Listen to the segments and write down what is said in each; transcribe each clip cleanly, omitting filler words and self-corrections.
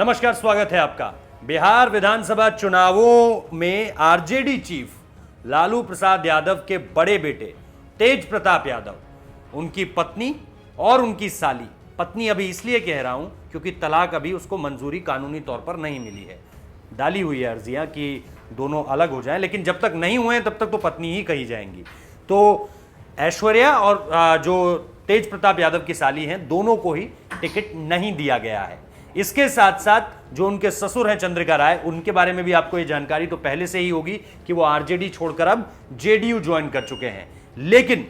नमस्कार, स्वागत है आपका। बिहार विधानसभा चुनावों में आरजेडी चीफ लालू प्रसाद यादव के बड़े बेटे तेज प्रताप यादव, उनकी पत्नी और उनकी साली, पत्नी अभी इसलिए कह रहा हूं क्योंकि तलाक अभी उसको मंजूरी कानूनी तौर पर नहीं मिली है। डाली हुई है अर्जियां कि दोनों अलग हो जाएं, लेकिन जब तक नहीं हुए तब तक तो पत्नी ही कही जाएंगी। तो ऐश्वर्या और जो तेज प्रताप यादव की साली हैं, दोनों को ही टिकट नहीं दिया गया है। इसके साथ साथ जो उनके ससुर हैं चंद्रिका राय, उनके बारे में भी आपको ये जानकारी तो पहले से ही होगी कि वो आरजेडी छोड़कर अब जेडीयू ज्वाइन कर चुके हैं। लेकिन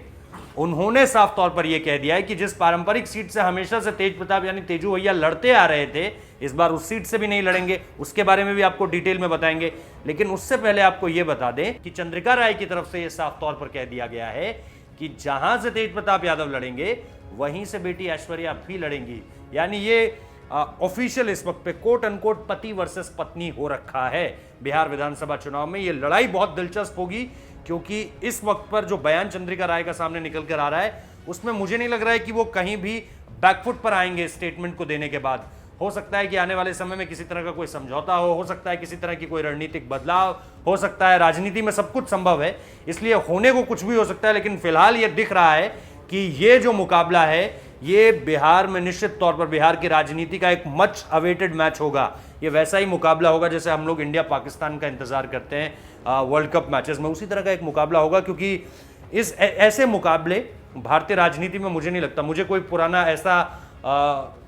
उन्होंने साफ तौर पर यह कह दिया है कि जिस पारंपरिक सीट से हमेशा से तेज प्रताप यानी तेजू भैया लड़ते आ रहे थे, इस बार उस सीट से भी नहीं लड़ेंगे। उसके बारे में भी आपको डिटेल में बताएंगे। लेकिन उससे पहले आपको यह बता दें कि चंद्रिका राय की तरफ से यह साफ तौर पर कह दिया गया है कि जहां से तेज प्रताप यादव लड़ेंगे वहीं से बेटी ऐश्वर्या भी लड़ेंगी। यानी ये ऑफिशियल इस वक्त पे कोट अनकोट पति वर्सेस पत्नी हो रखा है बिहार विधानसभा चुनाव में। ये लड़ाई बहुत दिलचस्प होगी क्योंकि इस वक्त पर जो बयान चंद्रिका राय का सामने निकल कर आ रहा है, उसमें मुझे नहीं लग रहा है कि वो कहीं भी बैकफुट पर आएंगे स्टेटमेंट को देने के बाद। हो सकता है कि आने वाले समय में किसी तरह का कोई समझौता हो सकता है किसी तरह की कोई रणनीतिक बदलाव हो सकता है। राजनीति में सब कुछ संभव है, इसलिए होने को कुछ भी हो सकता है। लेकिन फिलहाल ये दिख रहा है कि ये जो मुकाबला है, ये बिहार में निश्चित तौर पर बिहार की राजनीति का एक मच अवेटेड मैच होगा। ये वैसा ही मुकाबला होगा जैसे हम लोग इंडिया पाकिस्तान का इंतजार करते हैं वर्ल्ड कप मैचेस में, उसी तरह का एक मुकाबला होगा। क्योंकि इस ऐसे मुकाबले भारतीय राजनीति में मुझे नहीं लगता, मुझे कोई पुराना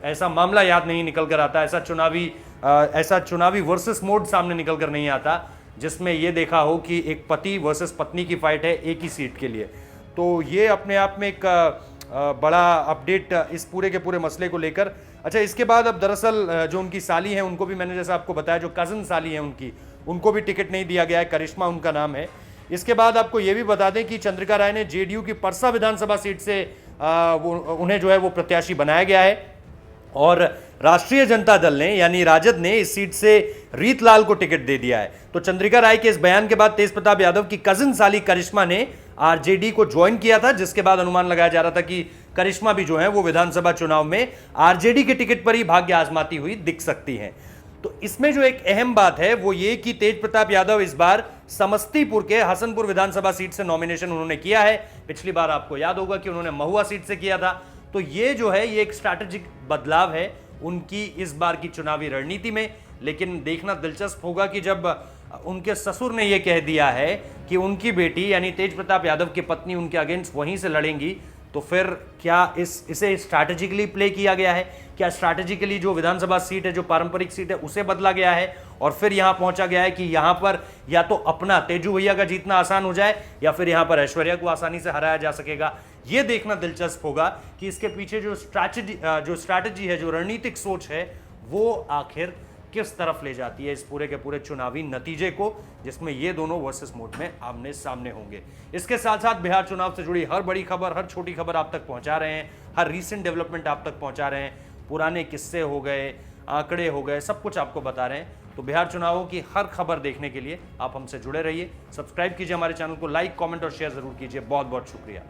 ऐसा मामला याद नहीं निकल कर आता, ऐसा चुनावी वर्सेस मोड सामने निकल कर नहीं आता जिसमें यह देखा हो कि एक पति वर्सेस पत्नी की फाइट है एक ही सीट के लिए। तो ये अपने आप में एक बड़ा अपडेट इस पूरे के पूरे मसले को लेकर। अच्छा, इसके बाद अब दरअसल जो उनकी साली हैं उनको भी मैंने जैसा आपको बताया, जो कजन साली हैं उनको भी टिकट नहीं दिया गया है। करिश्मा उनका नाम है। इसके बाद आपको यह भी बता दें कि चंद्रिका राय ने जेडीयू की परसा विधानसभा सीट से उन्हें जो है वो प्रत्याशी बनाया गया है और राष्ट्रीय जनता दल ने यानी राजद ने इस सीट से रीतलाल को टिकट दे दिया है। तो चंद्रिका राय के इस बयान के बाद तेज प्रताप यादव की कजिन साली करिश्मा ने आरजेडी को ज्वाइन किया था, जिसके बाद अनुमान लगाया जा रहा था कि करिश्मा भी जो है वो विधानसभा चुनाव में आरजेडी के टिकट पर ही भाग्य आजमाती हुई दिख सकती हैं। तो इसमें जो एक अहम बात है वो ये कि तेज प्रताप यादव इस बार समस्तीपुर के हसनपुर विधानसभा सीट से नॉमिनेशन उन्होंने किया है। पिछली बार आपको याद होगा कि उन्होंने महुआ सीट से किया था। तो ये जो है ये एक स्ट्रैटेजिक बदलाव है उनकी इस बार की चुनावी रणनीति में। लेकिन देखना दिलचस्प होगा कि जब उनके ससुर ने यह कह दिया है कि उनकी बेटी यानी तेज प्रताप यादव की पत्नी उनके अगेंस्ट वहीं से लड़ेंगी, तो फिर क्या इसे स्ट्रैटेजिकली प्ले किया गया है? क्या स्ट्रैटेजिकली जो विधानसभा सीट है, जो पारंपरिक सीट है, उसे बदला गया है और फिर यहां पहुंचा गया है कि यहां पर या तो अपना तेजू भैया का जीतना आसान हो जाए या फिर यहां पर ऐश्वर्या को आसानी से हराया जा सकेगा? यह देखना दिलचस्प होगा कि इसके पीछे जो स्ट्रैटेजी है, जो रणनीतिक सोच है, वो आखिर किस तरफ ले जाती है इस पूरे के पूरे चुनावी नतीजे को, जिसमें ये दोनों वर्सेस मोड में आमने सामने होंगे। इसके साथ साथ बिहार चुनाव से जुड़ी हर बड़ी खबर, हर छोटी खबर आप तक पहुंचा रहे हैं, हर रीसेंट डेवलपमेंट आप तक पहुंचा रहे हैं। पुराने किस्से हो गए, आंकड़े हो गए, सब कुछ आपको बता रहे हैं। तो बिहार चुनावों की हर खबर देखने के लिए आप हमसे जुड़े रहिए। सब्सक्राइब कीजिए हमारे चैनल को, लाइक, कॉमेंट और शेयर जरूर कीजिए। बहुत बहुत शुक्रिया।